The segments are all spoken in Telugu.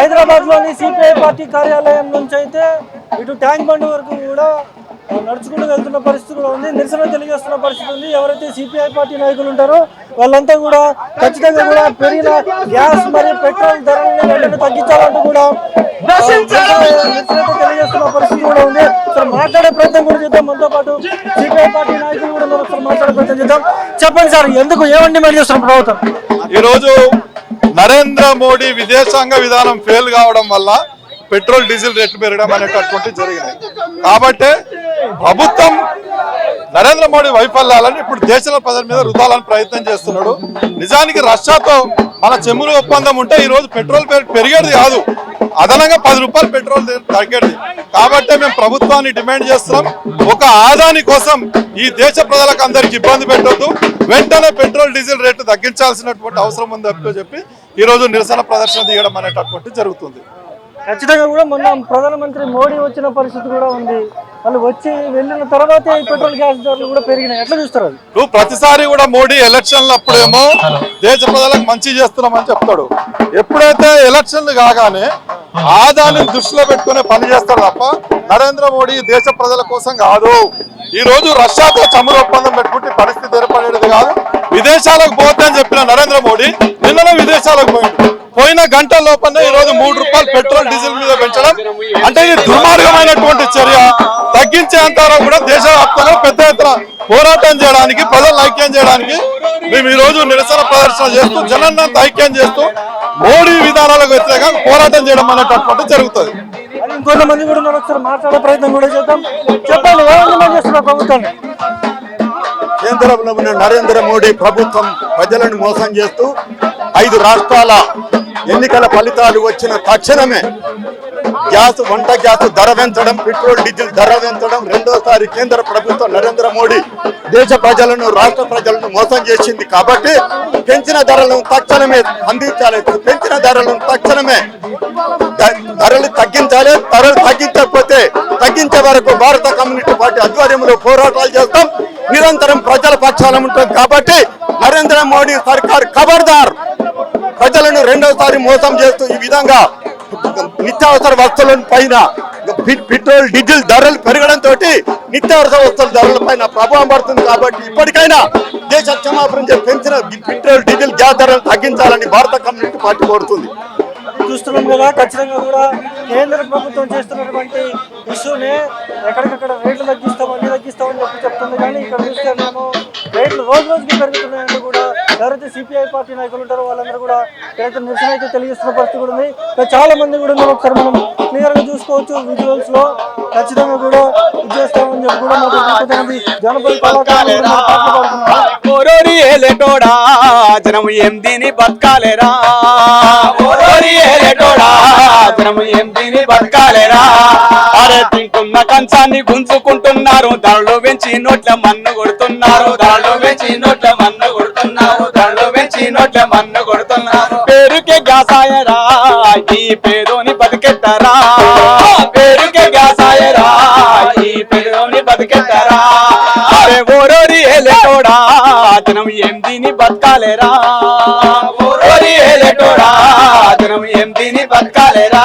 హైదరాబాద్లోని సిపిఐ పార్టీ కార్యాలయం నుంచి అయితే ఇటు ట్యాంక్ బండ్ వరకు కూడా నడుచుకుంటూ వెళ్తున్న పరిస్థితి కూడా ఉంది. నిరసన తెలియజేస్తున్న పరిస్థితి ఉంది. ఎవరైతే సిపిఐ పార్టీ నాయకులు ఉంటారో వాళ్ళంతా కూడా ఖచ్చితంగా కూడా పెరిగిన గ్యాస్ మరియు పెట్రోల్ ధరలను వెంటనే తగ్గించాలంటూ కూడా తెలియజేస్తున్న పరిస్థితి కూడా ఉంది. సార్ మాట్లాడే ప్రయత్నం కూడా చేద్దాం. మనతో పాటు సిపిఐ పార్టీ నాయకులు కూడా ఒకసారి మాట్లాడే ప్రయత్నం చేద్దాం. చెప్పండి సార్, ఎందుకు ఏమండి డిమాండ్ చేస్తున్న ప్రభుత్వం? ఈరోజు నరేంద్ర మోడీ విదేశాంగ విధానం ఫెయిల్ కావడం వల్ల పెట్రోల్ డీజిల్ రేట్లు పెరగడం అనేటటువంటి జరిగినాయి. కాబట్టి ప్రభుత్వం నరేంద్ర మోడీ వైఫల్యాలను ఇప్పుడు దేశాల ప్రజల మీద రుద్దాలని ప్రయత్నం చేస్తున్నాడు. నిజానికి రష్యాతో మన చెమ్ములు ఒప్పందం ఉంటే ఈ రోజు పెట్రోల్ పెరిగేది కాదు, అదనంగా 10 రూపాయలు పెట్రోల్ తగ్గేది. కాబట్టి మేము ప్రభుత్వాన్ని డిమాండ్ చేస్తున్నాం, ఒక ఆదాని కోసం ఈ దేశ ప్రజలకు అందరికి ఇబ్బంది పెట్టొద్దు, వెంటనే పెట్రోల్ డీజిల్ రేటు తగ్గించాల్సినటువంటి అవసరం ఉంది చెప్పి ఈ రోజు నిరసన ప్రదర్శన తీయడం అనేటటువంటి జరుగుతుంది. ఖచ్చితంగా కూడా మొన్న ప్రధానమంత్రి మోడీ వచ్చిన పరిస్థితి కూడా ఉంది. వాళ్ళు వచ్చి వెళ్ళిన తర్వాతే ఈ పెట్రోల్ గ్యాస్ ధరలు కూడా పెరిగినాయి. ఎట్లా చూస్తారు? నువ్వు ప్రతిసారి కూడా మోడీ ఎలక్షన్లు అప్పుడేమో దేశ ప్రజలకు మంచి చేస్తున్నామని చెప్తాడు, ఎప్పుడైతే ఎలక్షన్లు కాగానే ఆదాన్ని దృష్టిలో పెట్టుకునే పని చేస్తాడు తప్ప నరేంద్ర మోడీ దేశ ప్రజల కోసం కాదు. ఈ రోజు రష్యాతో చమురు ఒప్పందం పెట్టుకుంటే పరిస్థితి ఏర్పడేది కాదు. విదేశాలకు పోతే చెప్పిన నరేంద్ర మోడీ నిన్ననే విదేశాలకు పోయిన గంట లోపల ఈ రోజు 3 రూపాయలు పెట్రోల్ డీజిల్ మీద పెంచడం అంటే ఇది దుర్మార్గమైనటువంటి చర్య. తగ్గించేంతవరకు కూడా దేశవ్యాప్తంగా పెద్ద ఎత్తున పోరాటం చేయడానికి, ప్రజలను ఐక్యం చేయడానికి మేము ఈ రోజు నిరసన ప్రదర్శన చేస్తూ జనాన్ని ఐక్యం చేస్తూ మోడీ విధానాలకు వ్యతిరేకంగా పోరాటం చేయడం అనేటటువంటి జరుగుతుంది. ఇంకొంతమంది కూడా ఒకసారి మాట్లాడే ప్రయత్నం కూడా చేద్దాం. చెప్పండి, చేస్తున్నారు ప్రభుత్వాన్ని? కేంద్రంలో ఉన్న నరేంద్ర మోడీ ప్రభుత్వం ప్రజలను మోసం చేస్తూ 5 రాష్ట్రాల ఎన్నికల ఫలితాలు వచ్చిన తక్షణమే వంట గ్యాస్ ధర పెంచడం, పెట్రోల్ డీజిల్ ధర పెంచడం, రెండోసారి కేంద్ర ప్రభుత్వం నరేంద్ర మోడీ దేశ ప్రజలను, రాష్ట్ర ప్రజలను మోసం చేసింది. కాబట్టి పెంచిన ధరలను తక్షణమే అందించాలి, పెంచిన ధరలను తక్షణమే ధరలు తగ్గించాలి. ధరలు తగ్గించకపోతే తగ్గించే వరకు భారత కమ్యూనిస్ట్ పార్టీ ఆధ్వర్యంలో పోరాటాలు చేస్తాం, నిరంతరం ప్రజల పక్షాన ఉంటాం. కాబట్టి నరేంద్ర మోడీ సర్కార్ ఖబర్దార్, ప్రజలను రెండోసారి మోసం చేస్తూ ఈ విధంగా నిత్యావసర వస్తువుల పైన పెట్రోల్ డీజిల్ ధరలు పెరగడంతో నిత్యావసర వస్తువుల ధరల పైన ప్రభావం పడుతుంది. కాబట్టి ఇప్పటికైనా దేశ క్షమాపణ పెంచిన పెట్రోల్ డీజిల్ గ్యాస్ ధరలు తగ్గించాలని భారత కమ్యూనిస్ట్ పార్టీ కోరుతుంది. చూస్తున్నాం కదా, ఖచ్చితంగా కూడా కేంద్ర ప్రభుత్వం చేస్తున్నటువంటి ఇష్యూనే ఎక్కడికక్కడ రేట్లు తగ్గిస్తామని చెప్తుంది. కానీ ఇక్కడ చూస్తే మేము రేట్లు రోజు రోజుకి పెరుగుతున్నాయంటూ కూడా ఎవరైతే సిపిఐ పార్టీ నాయకులు ఉంటారో వాళ్ళందరూ కూడా ఎవరైతే నిరసన అయితే తెలియజేస్తున్న పరిస్థితి కూడా ఉంది. చాలా మంది కూడా ఒకసారి మనం క్లియర్ గా చూసుకోవచ్చు విజువల్స్ లో. ఖచ్చితంగా కూడా ఇది చేస్తామని చెప్పి కూడా మాకు జనపద కళాకారులు అరే తింటున్న కంచాన్ని గుంజుకుంటున్నారు, ధరలు పెంచి నోట్ల మన్ను కొడుతున్నారు, ధరలు పెంచి నోట్ల మన్ను కొడుతున్నారు, ధరలు పెంచి నోట్ల మన్ను కొడుతున్నారు. పేరుకే గ్యాసాయరా ఈ పేదోని బతికెట్టరా, పేరుకే గ్యాసాయరా ఈ పేదోని బతికెట్టరా. అరే ఓరోరి ఏలేటోడా జనం ఏం దీని బతకాలేరా, ఓరోరి ఏలేటోడా జనం ఏం దీని బతకాలేరా.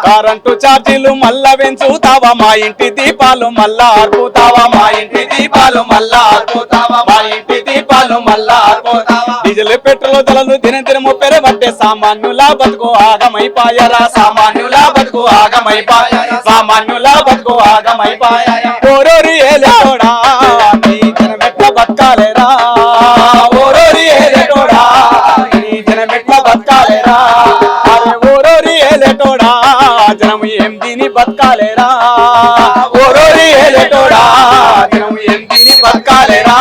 కరెంటు ఛార్జీలు మళ్ళా పెంచుతావా, మా ఇంటి దీపాలు మళ్ళా ఆర్పుతావా, మా ఇంటి దీపాలు మళ్ళా ఆర్పుతావా, మా ఇంటి దీపాలు మళ్ళా ఆర్పుతావా. డీజిల్ పెట్రోల్ ధరలు దినదినము పెరగబట్టే సామాన్యుల బతుకు ఆగమైపాయరా, సామాన్యుల బతుకు ఆగమైపాయరా, సామాన్యుల బతుకు ఆగమైపాయరా. ఓరోరి ఏలేటోడా నీ జనమెట్ల బతకాలేరా, ఓరోరి ఏలేటోడా నీ జనమెట్ల బతకాలేరా. అరే ఓరోరి ఏలేటోడా జనం ఏం దీని బతకాలేరా, ఓరోరి ఏలేటోడా జనం ఏం దీని బతకాలేరా.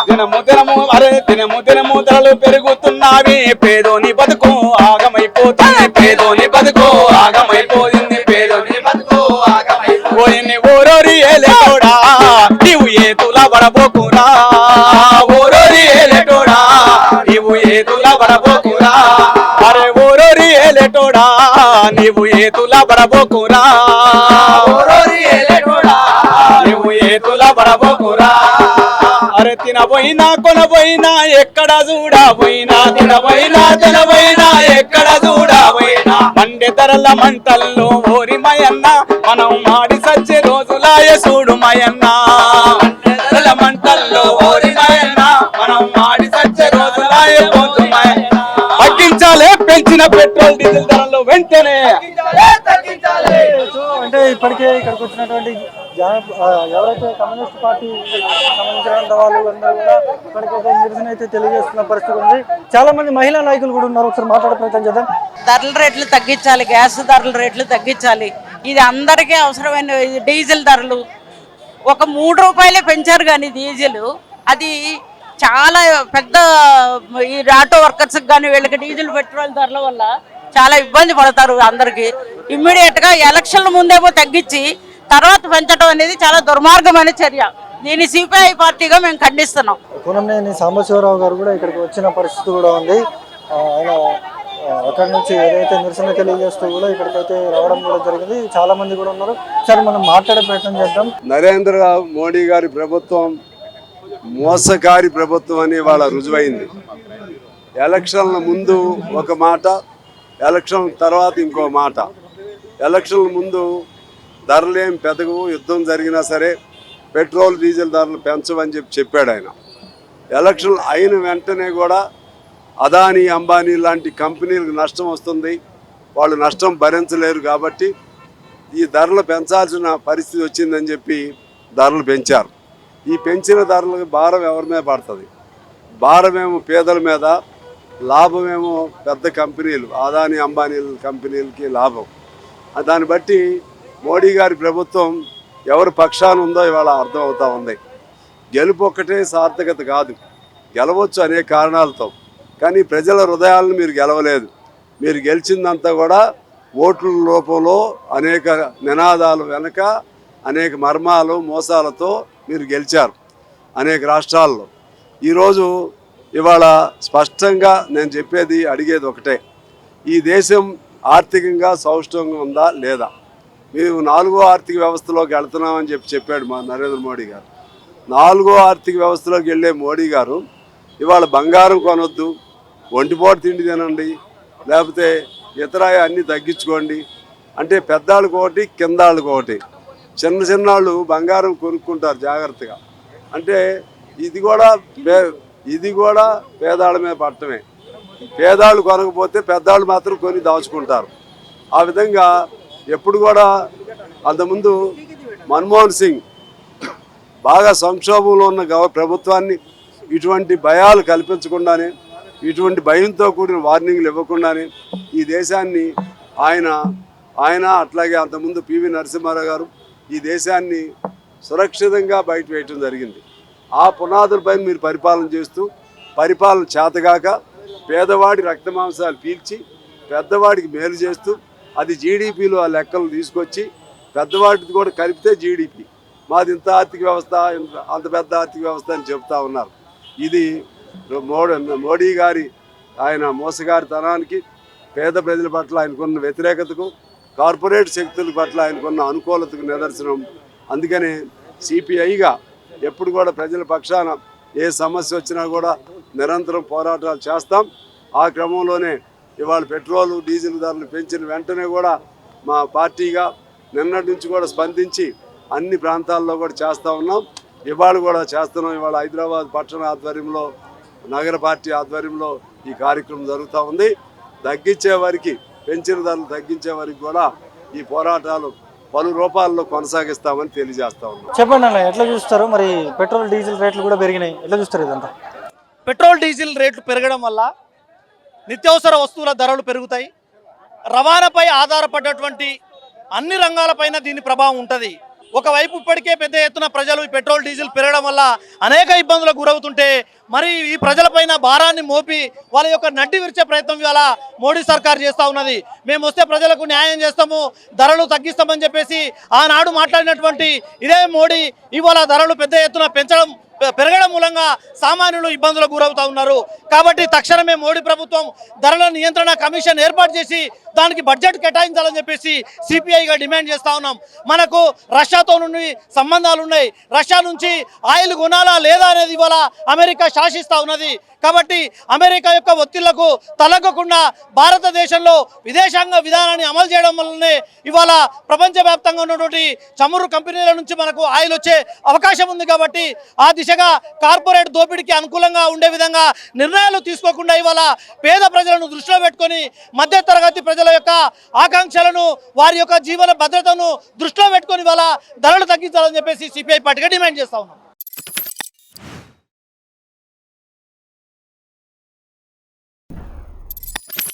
దినము దినము అరే దినము దినము ధరలు పెరుగుతున్నావి, పేదోని బతుకు ఆగమైపోతుంది, పేదోని బతుకు ఆగమైపోయింది, పేదోని బతుకు ఆగమైపోయింది. ఓరోరి ఏలేటోడా నీవు ఏతుల పడబోకురా, ఓరోరి ఏలేటోడా నీవు ఏతుల పడబోకురా. అరే ఓరోరి ఏలేటోడా నీవు ఏతుల పడబోకురా, ఓరోరి ఏలేటోడా నీవు ఏతుల పడబోకురా. అరే తినబోయినా కొనబోయినా ఎక్కడ చూడబోయినా, తినబోయినా తినబోయినా ఎక్కడ చూడబోయినా, మంటల మంటల్లో ఓరి మయన్న మనం మాడి సచ్చే రోజులాయ చూడు మయన్న మంటల మంటల్లో ఓరి మయన్న మనం మాడి సచ్చే రోజులాయ పోతు మయన్న తగ్గించాలే పెంచిన పెట్రోల్ డీజిల్ ధరలు వెంటనే సో అంటే ఇప్పటికే ఇక్కడికి వచ్చినటువంటి ఎవరైతే కమ్యూనిస్ట్ పార్టీ సంబంధించిన వాళ్ళు అందరూ కూడా ఇప్పటికైతే నిరసన అయితే తెలియజేస్తున్న పరిస్థితి ఉంది. చాలా మంది మహిళా నాయకులు కూడా ఉన్నారు, ఒకసారి మాట్లాడే ప్రయత్నం చేద్దాం. ధరల రేట్లు తగ్గించాలి, గ్యాస్ ధరల రేట్లు తగ్గించాలి. ఇది అందరికీ అవసరమైన డీజిల్ ధరలు ఒక 3 రూపాయలే పెంచారు కానీ డీజిల్ అది చాలా పెద్ద ఈ ఆటో వర్కర్స్కి కానీ వీళ్ళకి డీజిల్ పెట్రోల్ ధరల వల్ల చాలా ఇబ్బంది పడతారు. అందరికి ఇమ్మీడియట్ గా ఎలక్షన్ల ముందేమో తగ్గించి తర్వాత పెంచడం అనేది చాలా దుర్మార్గమైన చర్య. దీన్ని సిపిఐ పార్టీగా మేము ఖండిస్తున్నాం. కూనంనేని సాంబశివరావు గారు కూడా ఇక్కడికి వచ్చిన పరిస్థితి కూడా ఉంది. ఆయన అక్కడి నుంచి ఏదైతే నిరసన తెలియజేస్తూ కూడా ఇక్కడికైతే రావడం కూడా జరిగింది. చాలా మంది కూడా ఉన్నారు, సరే మనం మాట్లాడే ప్రయత్నం చేద్దాం. నరేంద్ర మోడీ గారి ప్రభుత్వం మోసకారి ప్రభుత్వం అని వాళ్ళ రుజువైంది. ఎలక్షన్ల ముందు ఒక మాట, ఎలక్షన్ తర్వాత ఇంకో మాట. ఎలక్షన్ల ముందు ధరలేం పెదగవు, యుద్ధం జరిగినా సరే పెట్రోల్ డీజిల్ ధరలు పెంచవని చెప్పాడు ఆయన. ఎలక్షన్ అయిన వెంటనే కూడా అదానీ అంబానీ లాంటి కంపెనీలకు నష్టం వస్తుంది, వాళ్ళు నష్టం భరించలేరు కాబట్టి ఈ ధరలు పెంచాల్సిన పరిస్థితి వచ్చిందని చెప్పి ధరలు పెంచారు. ఈ పెంచిన ధరలకు భారం ఎవరి మీద పడుతుంది? భారమేమో పేదల మీద, లాభమేమో పెద్ద కంపెనీలు, అదానీ అంబానీ కంపెనీలకి లాభం. దాన్ని బట్టి మోడీ గారి ప్రభుత్వం ఎవరి పక్షాన ఉందో ఇవాళ అర్థం అవుతా ఉంది. గెలుపు ఒక్కటే సార్థకత కాదు, గెలవచ్చు అనేక కారణాలతో, కానీ ప్రజల హృదయాలను మీరు గెలవలేదు. మీరు గెలిచిందంతా కూడా ఓట్ల రూపంలో అనేక నినాదాలు వెనక అనేక మర్మాలు మోసాలతో మీరు గెలిచారు అనేక రాష్ట్రాల్లో. ఈరోజు ఇవాళ స్పష్టంగా నేను చెప్పేది అడిగేది ఒకటే, ఈ దేశం ఆర్థికంగా సౌష్ఠవంగా ఉందా లేదా? మేము 4వ ఆర్థిక వ్యవస్థలోకి వెళ్తున్నామని చెప్పాడు మా నరేంద్ర మోడీ గారు. 4వ ఆర్థిక వ్యవస్థలోకి వెళ్ళే మోడీ గారు ఇవాళ బంగారం కొనొద్దు, ఒంటిపోటు తిండి తినండి, లేకపోతే ఇతర అన్నీ తగ్గించుకోండి అంటే పెద్దాళ్ళకి ఒకటి కిందాళ్ళకి ఒకటి. చిన్నాళ్ళు బంగారం కొనుక్కుంటారు జాగ్రత్తగా, అంటే ఇది కూడా పేదాళ్ళ మీద పట్టమే. పేదాళ్ళు కొనకపోతే పెద్దాళ్ళు మాత్రం కొని దాచుకుంటారు. ఆ విధంగా ఎప్పుడు కూడా అంతకుముందు మన్మోహన్ సింగ్ బాగా సంక్షోభంలో ఉన్న ప్రభుత్వాన్ని ఇటువంటి భయాలు కల్పించకుండానే, ఇటువంటి భయంతో కూడిన వార్నింగ్లు ఇవ్వకుండానే ఈ దేశాన్ని ఆయన అట్లాగే అంతకుముందు పివి నరసింహారావు గారు ఈ దేశాన్ని సురక్షితంగా బయట వేయటం జరిగింది. ఆ పునాదులపైన మీరు పరిపాలన చేస్తూ పరిపాలన చేతగాక పేదవాడి రక్తమాంసాలు పీల్చి పెద్దవాడికి మేలు చేస్తూ అది జీడిపిలో ఆ లెక్కలు తీసుకొచ్చి పెద్దవాడికి కూడా కలిపితే జీడిపి మాది ఇంత ఆర్థిక వ్యవస్థ, అంత పెద్ద ఆర్థిక వ్యవస్థ అని చెప్తా ఉన్నారు. ఇది మోడీ గారి ఆయన మోసగారితనానికి, పేద ప్రజల పట్ల ఆయనకున్న వ్యతిరేకతకు, కార్పొరేట్ శక్తుల పట్ల ఆయనకున్న అనుకూలతకు నిదర్శనం. అందుకనే సిపిఐగా ఎప్పుడు కూడా ప్రజల పక్షాన ఏ సమస్య వచ్చినా కూడా నిరంతరం పోరాటాలు చేస్తాం. ఆ క్రమంలోనే ఇవాళ పెట్రోలు డీజిల్ ధరలు పెంచిన వెంటనే కూడా మా పార్టీగా నిన్నటి నుంచి కూడా స్పందించి అన్ని ప్రాంతాల్లో కూడా చేస్తూ ఉన్నాం. ఇవాళ కూడా చేస్తున్నాం. ఇవాళ హైదరాబాద్ పట్టణ ఆధ్వర్యంలో, నగర పార్టీ ఆధ్వర్యంలో ఈ కార్యక్రమం జరుగుతూ ఉంది. తగ్గించే వారికి, పెంచిన ధరలు తగ్గించే వారికి కూడా ఈ పోరాటాలు పలు రూపాల్లో కొనసాగిస్తామని తెలియజేస్తా ఉన్నాం. చెప్పండి అన్న, ఎట్లా చూస్తారు? మరి పెట్రోల్ డీజిల్ రేట్లు కూడా పెరిగినాయి, ఎట్లా చూస్తారు ఇదంతా? పెట్రోల్ డీజిల్ రేట్లు పెరగడం వల్ల నిత్యావసర వస్తువుల ధరలు పెరుగుతాయి. రవాణాపై ఆధారపడ్డటువంటి అన్ని రంగాలపైన దీని ప్రభావం ఉంటుంది. ఒకవైపు ఇప్పటికే పెద్ద ఎత్తున ప్రజలు ఈ పెట్రోల్ డీజిల్ పెరగడం వల్ల అనేక ఇబ్బందులకు గురవుతుంటే మరి ఈ ప్రజలపైన భారాన్ని మోపి వాళ్ళ యొక్క నడ్డి విరిచే ప్రయత్నం ఇవాళ మోడీ సర్కార్ చేస్తూ ఉన్నది. మేము వస్తే ప్రజలకు న్యాయం చేస్తాము, ధరలు తగ్గిస్తామని చెప్పేసి ఆనాడు మాట్లాడినటువంటి ఇదే మోడీ ఇవాళ ధరలు పెద్ద ఎత్తున పెరగడం మూలంగా సామాన్యులు ఇబ్బందులకు గురవుతూ ఉన్నారు. కాబట్టి తక్షణమే మోడీ ప్రభుత్వం ధరల నియంత్రణ కమిషన్ ఏర్పాటు చేసి దానికి బడ్జెట్ కేటాయించాలని చెప్పేసి సిపిఐగా డిమాండ్ చేస్తూ ఉన్నాం. మనకు రష్యాతో నుండి సంబంధాలు ఉన్నాయి. రష్యా నుంచి ఆయిల్ కొనాలా లేదా అనేది ఇవాళ అమెరికా శాసిస్తూ ఉన్నది. కాబట్టి అమెరికా యొక్క ఒత్తిళ్లకు తలగ్గకుండా భారతదేశంలో విదేశాంగ విధానాన్ని అమలు చేయడం వల్లనే ఇవాళ ప్రపంచవ్యాప్తంగా ఉన్నటువంటి చమురు కంపెనీల నుంచి మనకు ఆయిల్ వచ్చే అవకాశం ఉంది. కాబట్టి ఆ దిశగా కార్పొరేట్ దోపిడీకి అనుకూలంగా ఉండే విధంగా నిర్ణయాలు తీసుకోకుండా ఇవాళ పేద ప్రజలను దృష్టిలో పెట్టుకొని మధ్యతరగతి ప్రజల యొక్క ఆకాంక్షలను వారి యొక్క జీవన భద్రతను దృష్టిలో పెట్టుకొని ఇవాళ ధరలు తగ్గించాలని చెప్పేసి సిపిఐ పార్టీగా డిమాండ్ చేస్తా ఉన్నాం.